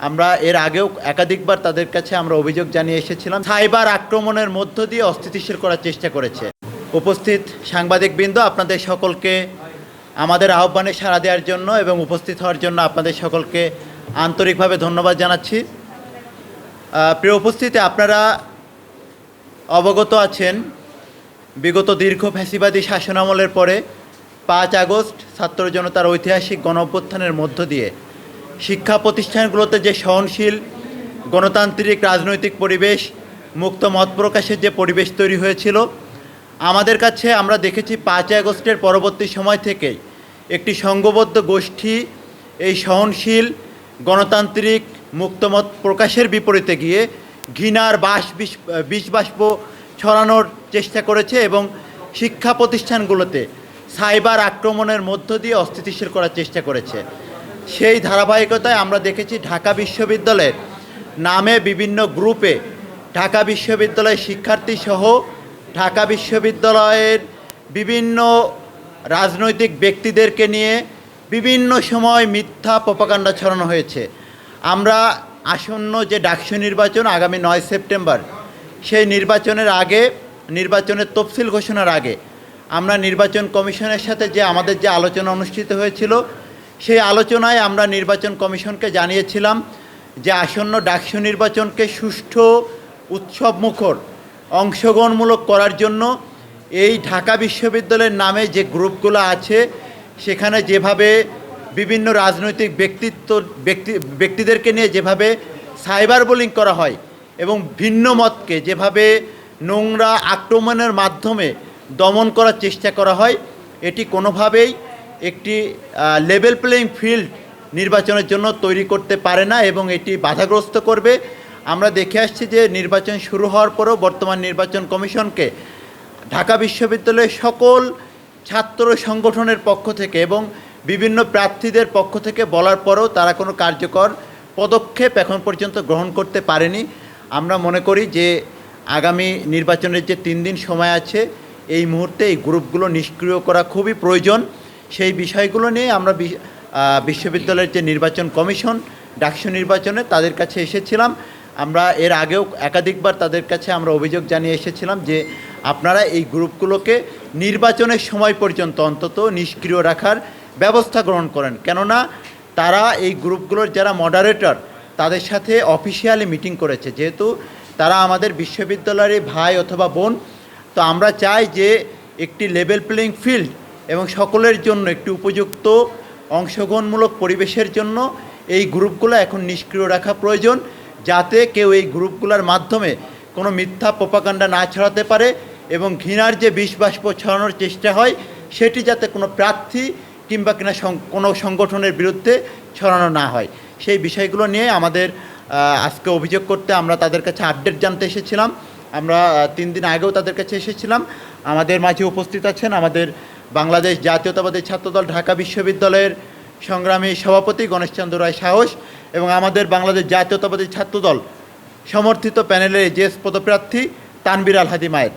আমরা এর আগেও একাধিকবার তাদের কাছে আমরা অভিযোগ জানিয়ে এসেছিলাম, সাইবার আক্রমণের মধ্য দিয়ে অস্থিতিশীল করার চেষ্টা করেছে। উপস্থিত সাংবাদিকবৃন্দ, আপনাদের সকলকে আমাদের আহ্বানে সাড়া দেওয়ার জন্য এবং উপস্থিত হওয়ার জন্য আপনাদের সকলকে আন্তরিকভাবে ধন্যবাদ জানাচ্ছি। প্রিয় উপস্থিতি, আপনারা অবগত আছেন বিগত দীর্ঘ ফ্যাসিবাদী শাসনামলের পরে 5 আগস্ট ছাত্র জনতার ঐতিহাসিক গণঅভ্যুত্থানের মধ্য দিয়ে শিক্ষা প্রতিষ্ঠানগুলোতে যে সহনশীল গণতান্ত্রিক রাজনৈতিক পরিবেশ, মুক্ত মত প্রকাশের যে পরিবেশ তৈরি হয়েছিল, আমাদের কাছে আমরা দেখেছি 5 আগস্টের পরবর্তী সময় থেকেই একটি সংঘবদ্ধ গোষ্ঠী এই সহনশীল গণতান্ত্রিক মুক্তমত প্রকাশের বিপরীতে গিয়ে ঘৃণার বিষ বাষ্প ছড়ানোর চেষ্টা করেছে এবং শিক্ষা প্রতিষ্ঠানগুলোতে সাইবার আক্রমণের মধ্য দিয়ে অস্থিতিশীল করার চেষ্টা করেছে। সেই ধারাবাহিকতায় আমরা দেখেছি ঢাকা বিশ্ববিদ্যালয়ের নামে বিভিন্ন গ্রুপে ঢাকা বিশ্ববিদ্যালয়ের শিক্ষার্থী সহ ঢাকা বিশ্ববিদ্যালয়ের বিভিন্ন রাজনৈতিক ব্যক্তিদেরকে নিয়ে বিভিন্ন সময় মিথ্যা প্রপাগান্ডা ছড়ানো হয়েছে। আমরা আসন্ন যে ডাকসু নির্বাচন আগামী 9 সেপ্টেম্বর, সেই নির্বাচনের আগে, নির্বাচনের তফসিল ঘোষণার আগে আমরা নির্বাচন কমিশনের সাথে যে আমাদের যে আলোচনা অনুষ্ঠিত হয়েছিল, সেই আলোচনায় আমরা নির্বাচন কমিশনকে জানিয়েছিলাম যে আসন্ন ডাকসু নির্বাচনকে সুষ্ঠু, উৎসবমুখর, অংশগ্রহণমূলক করার জন্য এই ঢাকা বিশ্ববিদ্যালয়ের নামে যে গ্রুপগুলো আছে সেখানে যেভাবে বিভিন্ন রাজনৈতিক ব্যক্তিদেরকে নিয়ে যেভাবে সাইবার বুলিং করা হয় এবং ভিন্ন মতকে যেভাবে নোংরা আক্রমণের মাধ্যমে দমন করার চেষ্টা করা হয়, এটি কোনোভাবেই একটি লেভেল প্লেইং ফিল্ড নির্বাচনের জন্য তৈরি করতে পারে না এবং এটি বাধাগ্রস্ত করবে। আমরা দেখে আসছি যে নির্বাচন শুরু হওয়ার পরেও বর্তমান নির্বাচন কমিশনকে ঢাকা বিশ্ববিদ্যালয়ের সকল ছাত্র সংগঠনের পক্ষ থেকে এবং বিভিন্ন প্রার্থীদের পক্ষ থেকে বলার পরেও তারা কোনো কার্যকর পদক্ষেপ এখন পর্যন্ত গ্রহণ করতে পারেনি। আমরা মনে করি যে আগামী নির্বাচনের যে 3 দিন সময় আছে, এই মুহূর্তে এই গ্রুপগুলো নিষ্ক্রিয় করা খুবই প্রয়োজন। সেই বিষয়গুলো নিয়ে আমরা বিশ্ববিদ্যালয়ের যে নির্বাচন কমিশন ডাকসু নির্বাচনে তাদের কাছে এসেছিলাম। আমরা এর আগেও একাধিকবার তাদের কাছে আমরা অভিযোগ জানিয়ে এসেছিলাম যে আপনারা এই গ্রুপগুলোকে নির্বাচনের সময় পর্যন্ত অন্তত নিষ্ক্রিয় রাখার ব্যবস্থা গ্রহণ করেন, কেননা তারা এই গ্রুপগুলোর যারা মডারেটর তাদের সাথে অফিসিয়ালি মিটিং করেছে। যেহেতু তারা আমাদের বিশ্ববিদ্যালয়ের ভাই অথবা বোন, তো আমরা চাই যে একটি লেভেল প্লেইং ফিল্ড এবং সকলের জন্য একটি উপযুক্ত অংশগ্রহণমূলক পরিবেশের জন্য এই গ্রুপগুলো এখন নিষ্ক্রিয় রাখা প্রয়োজন, যাতে কেউ এই গ্রুপগুলোর মাধ্যমে কোনো মিথ্যা প্রপাগান্ডা না ছড়াতে পারে এবং ঘৃণার যে বিষ বাষ্প ছড়ানোর চেষ্টা হয় সেটি যাতে কোনো প্রার্থী কিংবা কোনো সংগঠনের বিরুদ্ধে ছড়ানো না হয়। সেই বিষয়গুলো নিয়ে আমাদের আজকে অভিযোগ করতে আমরা তাদের কাছে আপডেট জানতে এসেছিলাম। আমরা 3 দিন আগেও তাদের কাছে এসেছিলাম। আমাদের মাঝে উপস্থিত আছেন আমাদের বাংলাদেশ জাতীয়তাবাদী ছাত্রদল ঢাকা বিশ্ববিদ্যালয়ের সংগ্রামী সভাপতি গণেশচন্দ্র রায় সাহস এবং আমাদের বাংলাদেশ জাতীয়তাবাদী ছাত্রদল সমর্থিত প্যানেলের এজেএস পদপ্রার্থী তানভীর আল হাদি মায়ের।